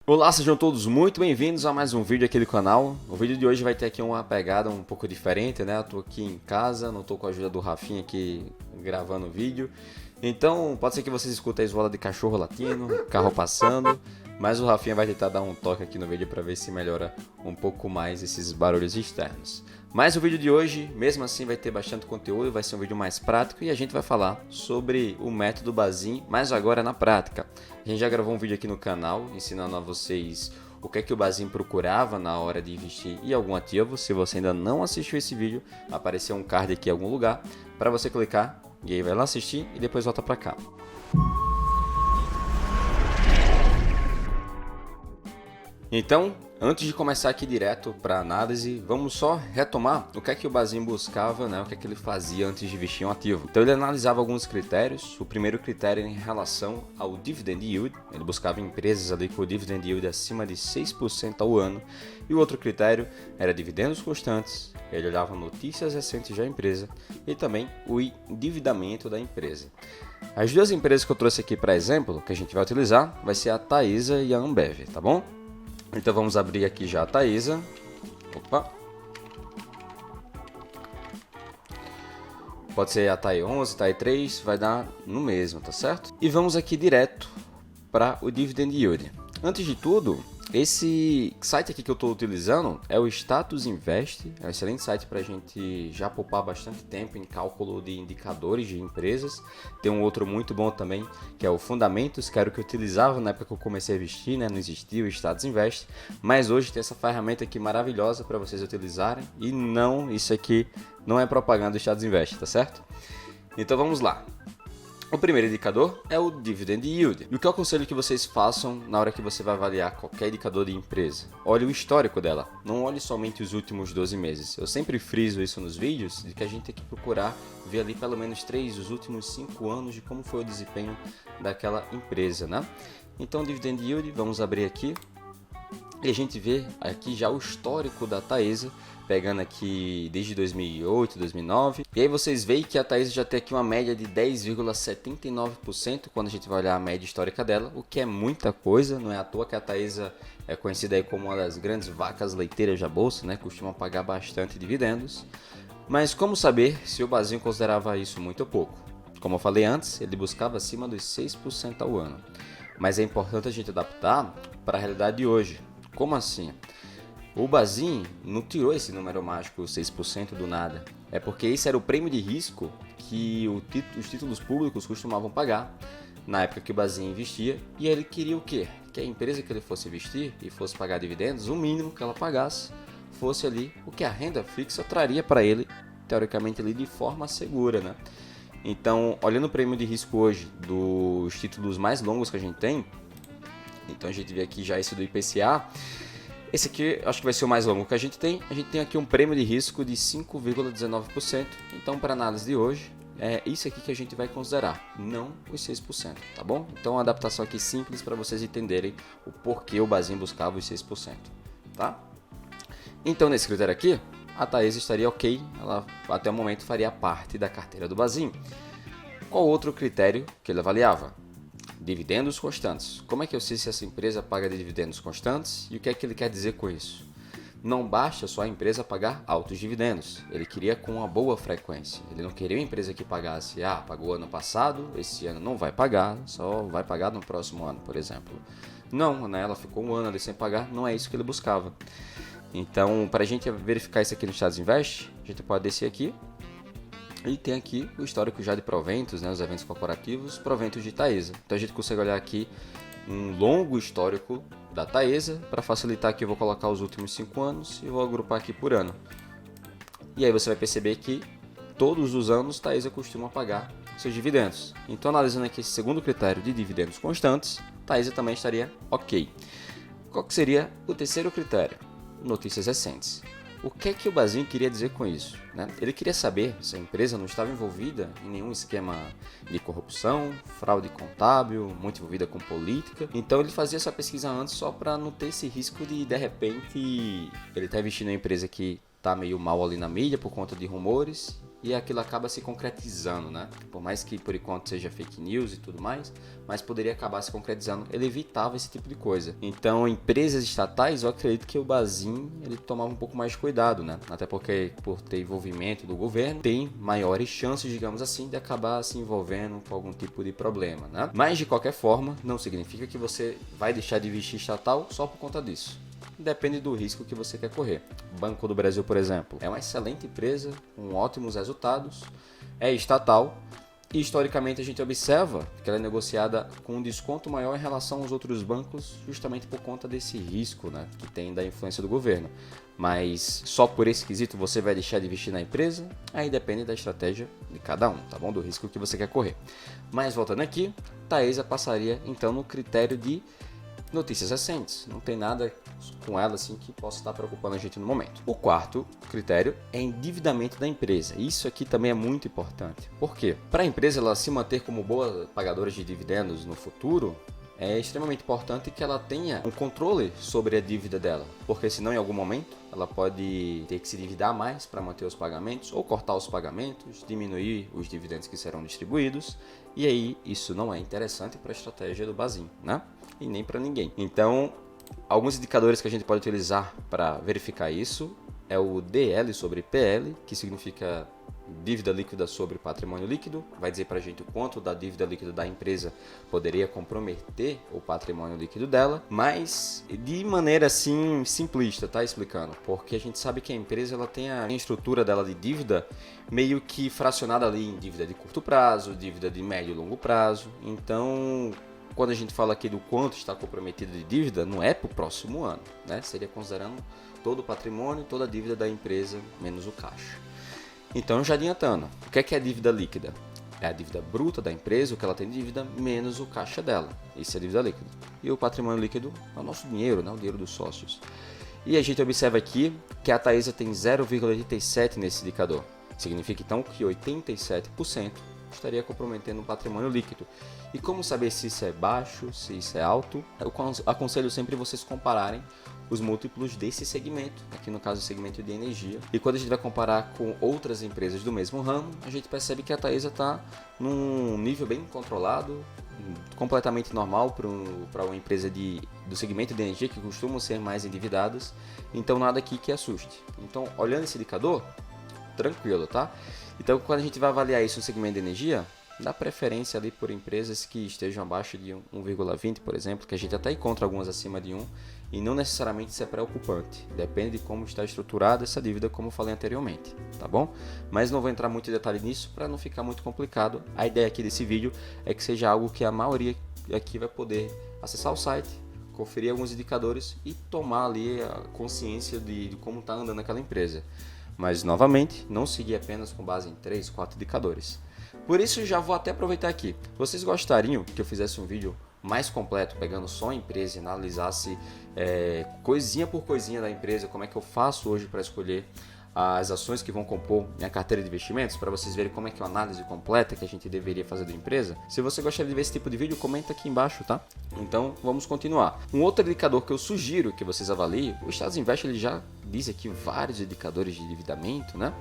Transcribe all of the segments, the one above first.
Olá, sejam todos muito bem-vindos a mais um vídeo aqui do canal. O vídeo de hoje vai ter aqui uma pegada um pouco diferente, né? Eu tô aqui em casa, não tô com a ajuda do Rafinha aqui gravando o vídeo. Então, pode ser que vocês escutem a esvola de cachorro latindo, carro passando, mas o Rafinha vai tentar dar um toque aqui no vídeo para ver se melhora um pouco mais esses barulhos externos. Mas o vídeo de hoje, mesmo assim, vai ter bastante conteúdo, vai ser um vídeo mais prático e a gente vai falar sobre o método Bazin, mas agora na prática. A gente já gravou um vídeo aqui no canal ensinando a vocês o que é que o Bazin procurava na hora de investir em algum ativo. Se você ainda não assistiu esse vídeo, apareceu um card aqui em algum lugar para você clicar e aí vai lá assistir e depois volta para cá. Então, antes de começar aqui direto para a análise, vamos só retomar o que é que o Bazin buscava, né? O que é que ele fazia antes de investir em um ativo. Então ele analisava alguns critérios. O primeiro critério em relação ao dividend yield, ele buscava empresas ali com o dividend yield acima de 6% ao ano. E o outro critério era dividendos constantes, ele olhava notícias recentes da empresa e também o endividamento da empresa. As duas empresas que eu trouxe aqui para exemplo, que a gente vai utilizar, vai ser a Taesa e a Ambev, tá bom? Então vamos abrir aqui já a Taesa. Opa. Pode ser a TAE 11, TAE 3, vai dar no mesmo, tá certo? E vamos aqui direto para o Dividend Yield. Antes de tudo, esse site aqui que eu estou utilizando é o Status Invest, é um excelente site para a gente já poupar bastante tempo em cálculo de indicadores de empresas. Tem um outro muito bom também, que é o Fundamentos, que era o que eu utilizava na época que eu comecei a investir, né? Não existia o Status Invest, mas hoje tem essa ferramenta aqui maravilhosa para vocês utilizarem e não, isso aqui não é propaganda do Status Invest, tá certo? Então vamos lá. O primeiro indicador é o Dividend Yield. E o que eu aconselho que vocês façam na hora que você vai avaliar qualquer indicador de empresa? Olhe o histórico dela, não olhe somente os últimos 12 meses. Eu sempre friso isso nos vídeos, de que a gente tem que procurar ver ali pelo menos os últimos 5 anos de como foi o desempenho daquela empresa, né? Então, Dividend Yield, vamos abrir aqui. E a gente vê aqui já o histórico da Taesa, pegando aqui desde 2008, 2009. E aí vocês veem que a Taesa já tem aqui uma média de 10,79% quando a gente vai olhar a média histórica dela, o que é muita coisa. Não é à toa que a Taesa é conhecida aí como uma das grandes vacas leiteiras da bolsa, né? Costuma pagar bastante dividendos. Mas como saber se o Bazin considerava isso muito ou pouco? Como eu falei antes, ele buscava acima dos 6% ao ano. Mas é importante a gente adaptar para a realidade de hoje. Como assim? O Bazin não tirou esse número mágico 6% do nada. É porque esse era o prêmio de risco que os títulos públicos costumavam pagar na época que o Bazin investia. E ele queria o quê? Que a empresa que ele fosse investir e fosse pagar dividendos, o mínimo que ela pagasse fosse ali o que a renda fixa traria para ele, teoricamente ali de forma segura, né? Então, olhando o prêmio de risco hoje dos títulos mais longos que a gente tem, então a gente vê aqui já esse do IPCA. Esse aqui acho que vai ser o mais longo que a gente tem. A gente tem aqui um prêmio de risco de 5,19%. Então, para a análise de hoje, é isso aqui que a gente vai considerar, não os 6%, tá bom? Então, uma adaptação aqui simples para vocês entenderem o porquê o Bazin buscava os 6%, tá? Então, nesse critério aqui, a Taesa estaria ok, ela até o momento faria parte da carteira do Bazin. Qual outro critério que ele avaliava? Dividendos constantes. Como é que eu sei se essa empresa paga dividendos constantes e o que é que ele quer dizer com isso? Não basta só a empresa pagar altos dividendos, ele queria com uma boa frequência. Ele não queria uma empresa que pagasse, pagou ano passado, esse ano não vai pagar, só vai pagar no próximo ano, por exemplo. Não, né? Ela ficou um ano ali sem pagar, não é isso que ele buscava. Então, para a gente verificar isso aqui no Status Invest, a gente pode descer aqui. E tem aqui o histórico já de proventos, né, os eventos corporativos, proventos de Taesa. Então a gente consegue olhar aqui um longo histórico da Taesa. Para facilitar aqui eu vou colocar os últimos 5 anos e vou agrupar aqui por ano. E aí você vai perceber que todos os anos Taesa costuma pagar seus dividendos. Então analisando aqui esse segundo critério de dividendos constantes, Taesa também estaria ok. Qual que seria o terceiro critério? Notícias recentes. O que é que o Bazin queria dizer com isso, né? Ele queria saber se a empresa não estava envolvida em nenhum esquema de corrupção, fraude contábil, muito envolvida com política. Então ele fazia essa pesquisa antes só para não ter esse risco de repente, ele está investindo em uma empresa que está meio mal ali na mídia por conta de rumores e aquilo acaba se concretizando, né? Por mais que por enquanto seja fake news e tudo mais, mas poderia acabar se concretizando. Ele evitava esse tipo de coisa. Então, empresas estatais, eu acredito que o Bazin ele tomava um pouco mais de cuidado, né? Até porque por ter envolvimento do governo, tem maiores chances, digamos assim, de acabar se envolvendo com algum tipo de problema, né? Mas de qualquer forma, não significa que você vai deixar de investir estatal só por conta disso. Depende do risco que você quer correr. Banco do Brasil, por exemplo, é uma excelente empresa, com ótimos resultados, é estatal e historicamente a gente observa que ela é negociada com um desconto maior em relação aos outros bancos, justamente por conta desse risco, né, que tem da influência do governo. Mas só por esse quesito você vai deixar de investir na empresa? Aí depende da estratégia de cada um, tá bom? Do risco que você quer correr. Mas voltando aqui, Taesa passaria então no critério de notícias recentes, não tem nada com ela assim que possa estar preocupando a gente no momento. O quarto critério é endividamento da empresa. Isso aqui também é muito importante. Por quê? Para a empresa ela se manter como boa pagadora de dividendos no futuro, é extremamente importante que ela tenha um controle sobre a dívida dela, porque senão em algum momento ela pode ter que se endividar mais para manter os pagamentos ou cortar os pagamentos, diminuir os dividendos que serão distribuídos, e aí isso não é interessante para a estratégia do Bazin, né? E nem para ninguém. Então, alguns indicadores que a gente pode utilizar para verificar isso é o DL sobre PL, que significa dívida líquida sobre patrimônio líquido, vai dizer para a gente o quanto da dívida líquida da empresa poderia comprometer o patrimônio líquido dela, mas de maneira assim simplista, tá explicando, porque a gente sabe que a empresa ela tem a estrutura dela de dívida meio que fracionada ali em dívida de curto prazo, dívida de médio e longo prazo. Então, quando a gente fala aqui do quanto está comprometido de dívida, não é para o próximo ano, né? Seria considerando todo o patrimônio, toda a dívida da empresa, menos o caixa. Então, já adiantando, o que é a dívida líquida? É a dívida bruta da empresa, o que ela tem de dívida, menos o caixa dela. Isso é a dívida líquida. E o patrimônio líquido é o nosso dinheiro, né? O dinheiro dos sócios. E a gente observa aqui que a Taesa tem 0,87 nesse indicador. Significa então que 87% estaria comprometendo o patrimônio líquido. E como saber se isso é baixo, se isso é alto? Eu aconselho sempre vocês compararem os múltiplos desse segmento, aqui no caso o segmento de energia. E quando a gente vai comparar com outras empresas do mesmo ramo, a gente percebe que a Taesa está num nível bem controlado, completamente normal para uma empresa do segmento de energia que costumam ser mais endividadas. Então nada aqui que assuste. Então, olhando esse indicador, tranquilo, tá? Então, quando a gente vai avaliar isso no segmento de energia, dá preferência ali por empresas que estejam abaixo de 1,20, por exemplo, que a gente até encontra algumas acima de 1, e não necessariamente isso é preocupante. Depende de como está estruturada essa dívida, como eu falei anteriormente, tá bom? Mas não vou entrar muito em detalhe nisso para não ficar muito complicado. A ideia aqui desse vídeo é que seja algo que a maioria aqui vai poder acessar o site, conferir alguns indicadores e tomar ali a consciência de como está andando aquela empresa. Mas, novamente, não seguir apenas com base em 3, 4 indicadores. Por isso, já vou até aproveitar aqui. Vocês gostariam que eu fizesse um vídeo mais completo, pegando só a empresa e analisasse coisinha por coisinha da empresa, como é que eu faço hoje para escolher as ações que vão compor minha carteira de investimentos, para vocês verem como é que é uma análise completa que a gente deveria fazer da empresa? Se você gostaria de ver esse tipo de vídeo, comenta aqui embaixo, tá? Então, vamos continuar. Um outro indicador que eu sugiro que vocês avaliem, o Status Invest ele já diz aqui vários indicadores de endividamento, né?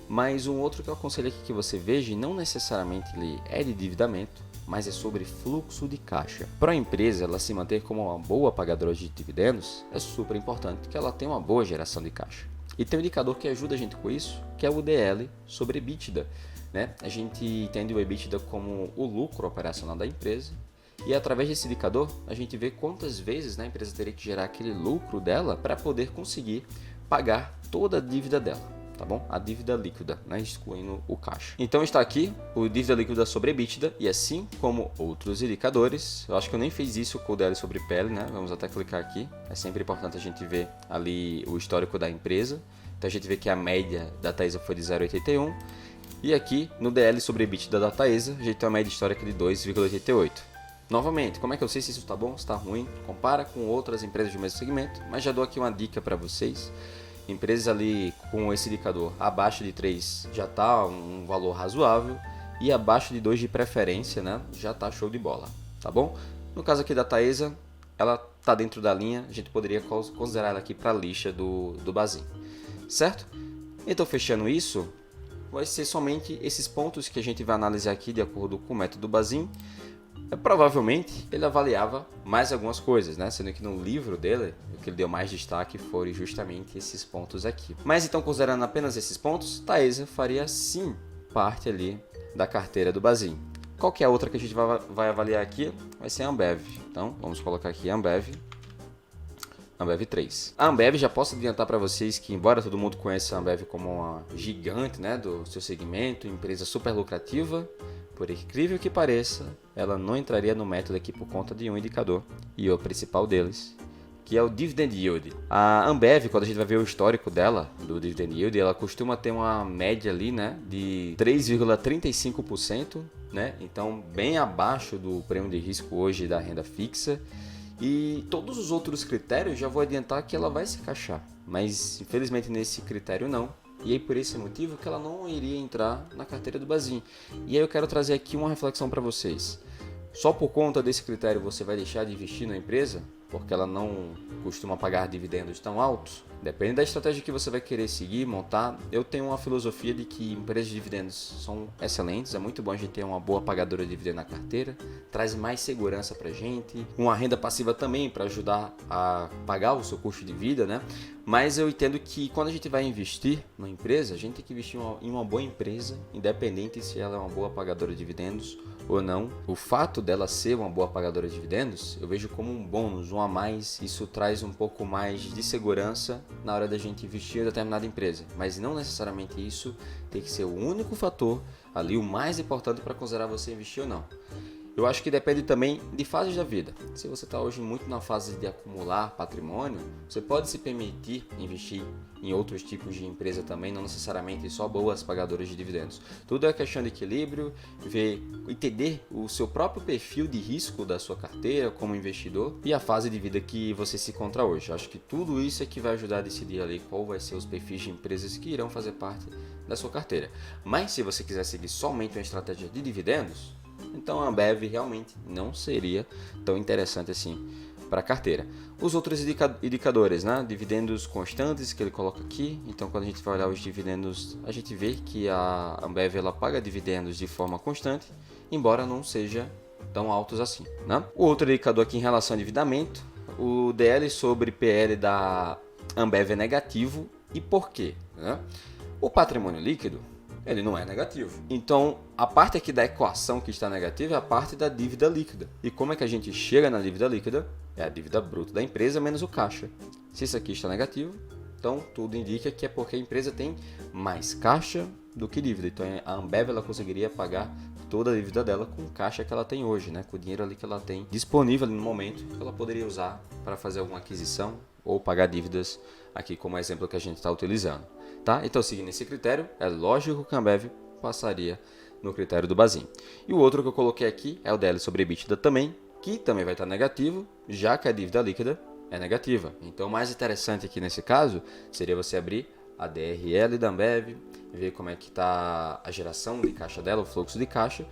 Mas um outro que eu aconselho aqui que você veja, e não necessariamente ele é de endividamento, mas é sobre fluxo de caixa. Para a empresa ela se manter como uma boa pagadora de dividendos, é super importante que ela tenha uma boa geração de caixa. E tem um indicador que ajuda a gente com isso, que é o DL sobre EBITDA, né? A gente entende o EBITDA como o lucro operacional da empresa, e através desse indicador a gente vê quantas vezes, né, a empresa teria que gerar aquele lucro dela para poder conseguir pagar toda a dívida dela. Tá bom? A dívida líquida, né? Excluindo o caixa. Então está aqui o dívida líquida sobre EBITDA, e assim como outros indicadores, eu acho que eu nem fiz isso com o DL sobre PL, né? Vamos até clicar aqui. É sempre importante a gente ver ali o histórico da empresa. Então a gente vê que a média da Taesa foi de 0,81, e aqui no DL sobre EBITDA da Taesa a gente tem uma média histórica de 2,88. Novamente, como é que eu sei se isso está bom, se está ruim? Compara com outras empresas do mesmo segmento, mas já dou aqui uma dica para vocês. Empresas ali com esse indicador abaixo de 3 já está um valor razoável, e abaixo de 2 de preferência, né, já está show de bola, tá bom? No caso aqui da Taesa, ela está dentro da linha, a gente poderia considerar ela aqui para a lixa do Bazin, certo? Então, fechando isso, vai ser somente esses pontos que a gente vai analisar aqui de acordo com o método Bazin. Provavelmente ele avaliava mais algumas coisas, né? Sendo que no livro dele, o que ele deu mais destaque foram justamente esses pontos aqui. Mas então, considerando apenas esses pontos, Taesa faria sim parte ali da carteira do Bazin. Qual que é a outra que a gente vai avaliar aqui? Vai ser a Ambev. Então, vamos colocar aqui a Ambev 3. A Ambev, já posso adiantar para vocês que, embora todo mundo conheça a Ambev como uma gigante, né, do seu segmento, empresa super lucrativa, por incrível que pareça, ela não entraria no método aqui por conta de um indicador, e o principal deles, que é o Dividend Yield. A Ambev, quando a gente vai ver o histórico dela, do Dividend Yield, ela costuma ter uma média ali, né, de 3,35%, né, então bem abaixo do prêmio de risco hoje da renda fixa. E todos os outros critérios já vou adiantar que ela vai se encaixar, mas infelizmente nesse critério não. E aí por esse motivo que ela não iria entrar na carteira do Bazin. E aí eu quero trazer aqui uma reflexão para vocês. Só por conta desse critério você vai deixar de investir na empresa? Porque ela não costuma pagar dividendos tão altos? Depende da estratégia que você vai querer seguir, montar. Eu tenho uma filosofia de que empresas de dividendos são excelentes. É muito bom a gente ter uma boa pagadora de dividendo na carteira. Traz mais segurança para a gente. Uma renda passiva também para ajudar a pagar o seu custo de vida, né? Mas eu entendo que quando a gente vai investir numa empresa, a gente tem que investir em uma boa empresa, independente se ela é uma boa pagadora de dividendos ou não. O fato dela ser uma boa pagadora de dividendos, eu vejo como um bônus, um a mais. Isso traz um pouco mais de segurança na hora da gente investir em determinada empresa. Mas não necessariamente isso tem que ser o único fator ali, o mais importante para considerar você investir ou não. Eu acho que depende também de fases da vida. Se você está hoje muito na fase de acumular patrimônio, você pode se permitir investir em outros tipos de empresa também, não necessariamente só boas pagadoras de dividendos. Tudo é questão de equilíbrio, entender o seu próprio perfil de risco da sua carteira como investidor e a fase de vida que você se encontra hoje. Acho que tudo isso é que vai ajudar a decidir ali qual vai ser os perfis de empresas que irão fazer parte da sua carteira. Mas se você quiser seguir somente uma estratégia de dividendos, então a Ambev realmente não seria tão interessante assim para a carteira. Os outros indicadores, né? Dividendos constantes que ele coloca aqui. Então quando a gente vai olhar os dividendos, a gente vê que a Ambev ela paga dividendos de forma constante, embora não seja tão altos assim, né? O outro indicador aqui em relação ao endividamento, o DL sobre PL da Ambev é negativo. E por quê, né? O patrimônio líquido ele não é negativo. Então, a parte aqui da equação que está negativa é a parte da dívida líquida. E como é que a gente chega na dívida líquida? É a dívida bruta da empresa menos o caixa. Se isso aqui está negativo, então tudo indica que é porque a empresa tem mais caixa do que dívida. Então, a Ambev ela conseguiria pagar toda a dívida dela com o caixa que ela tem hoje, né? Com o dinheiro ali que ela tem disponível ali no momento, que ela poderia usar para fazer alguma aquisição ou pagar dívidas, aqui como exemplo que a gente está utilizando. Tá? Então, seguindo esse critério, é lógico que a Ambev passaria no critério do Bazin. E o outro que eu coloquei aqui é o DL sobre EBITDA também, que também vai estar negativo, já que a dívida líquida é negativa. Então, o mais interessante aqui nesse caso seria você abrir a DRL da Ambev, ver como é que está a geração de caixa dela, o fluxo de caixa,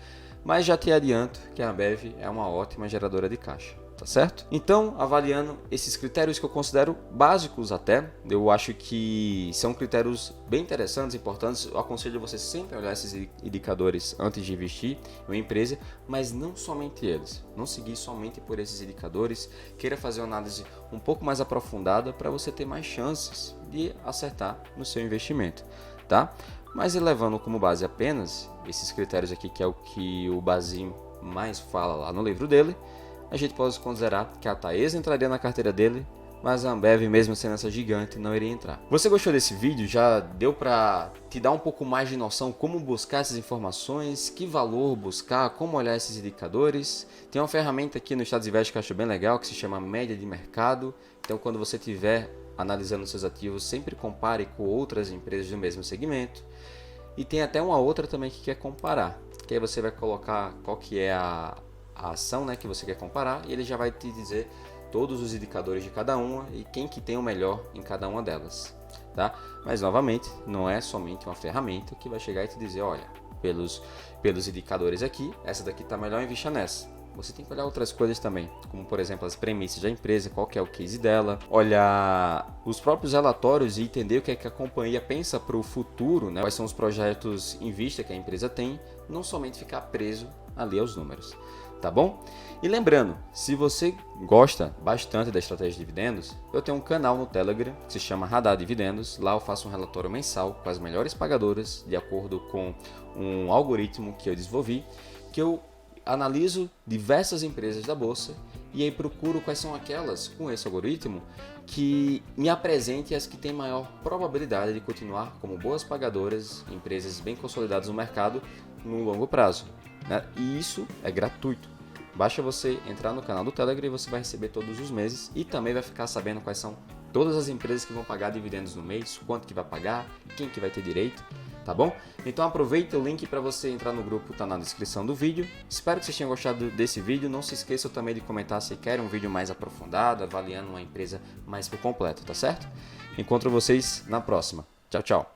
mas já te adianto que a Ambev é uma ótima geradora de caixa. Tá certo? Então, avaliando esses critérios que eu considero básicos até, eu acho que são critérios bem interessantes, importantes. Eu aconselho você sempre a olhar esses indicadores antes de investir em uma empresa, mas não somente eles. Não seguir somente por esses indicadores. Queira fazer uma análise um pouco mais aprofundada para você ter mais chances de acertar no seu investimento, tá? Mas levando como base apenas esses critérios aqui, que é o que o Bazin mais fala lá no livro dele, a gente pode considerar que a Taesa entraria na carteira dele, mas a Ambev, mesmo sendo essa gigante, não iria entrar. Você gostou desse vídeo? Já deu para te dar um pouco mais de noção como buscar essas informações, que valor buscar, como olhar esses indicadores? Tem uma ferramenta aqui no Status Invest que eu acho bem legal, que se chama Média de Mercado. Então, quando você estiver analisando seus ativos, sempre compare com outras empresas do mesmo segmento. E tem até uma outra também que quer comparar, que aí você vai colocar qual que é a ação, né, que você quer comparar, e ele já vai te dizer todos os indicadores de cada uma e quem que tem o melhor em cada uma delas, tá? Mas novamente, não é somente uma ferramenta que vai chegar e te dizer, olha, pelos indicadores aqui, essa daqui está melhor, invista nessa. você tem que olhar outras coisas também, como por exemplo as premissas da empresa, qual que é o case dela, olhar os próprios relatórios e entender o que é que a companhia pensa para o futuro, né? Quais são os projetos em vista que a empresa tem, não somente ficar preso ali aos números, tá bom? E lembrando, se você gosta bastante da estratégia de dividendos, eu tenho um canal no Telegram que se chama Radar Dividendos. Lá eu faço um relatório mensal com as melhores pagadoras de acordo com um algoritmo que eu desenvolvi, que eu analiso diversas empresas da bolsa e aí procuro quais são aquelas com esse algoritmo que me apresentem as que têm maior probabilidade de continuar como boas pagadoras, empresas bem consolidadas no mercado no longo prazo, né? E isso é gratuito. Basta você entrar no canal do Telegram e você vai receber todos os meses e também vai ficar sabendo quais são todas as empresas que vão pagar dividendos no mês, quanto que vai pagar, quem que vai ter direito, tá bom? Então aproveita, o link para você entrar no grupo está na descrição do vídeo. Espero que vocês tenham gostado desse vídeo. Não se esqueçam também de comentar se querem um vídeo mais aprofundado, avaliando uma empresa mais por completo, tá certo? Encontro vocês na próxima. Tchau, tchau!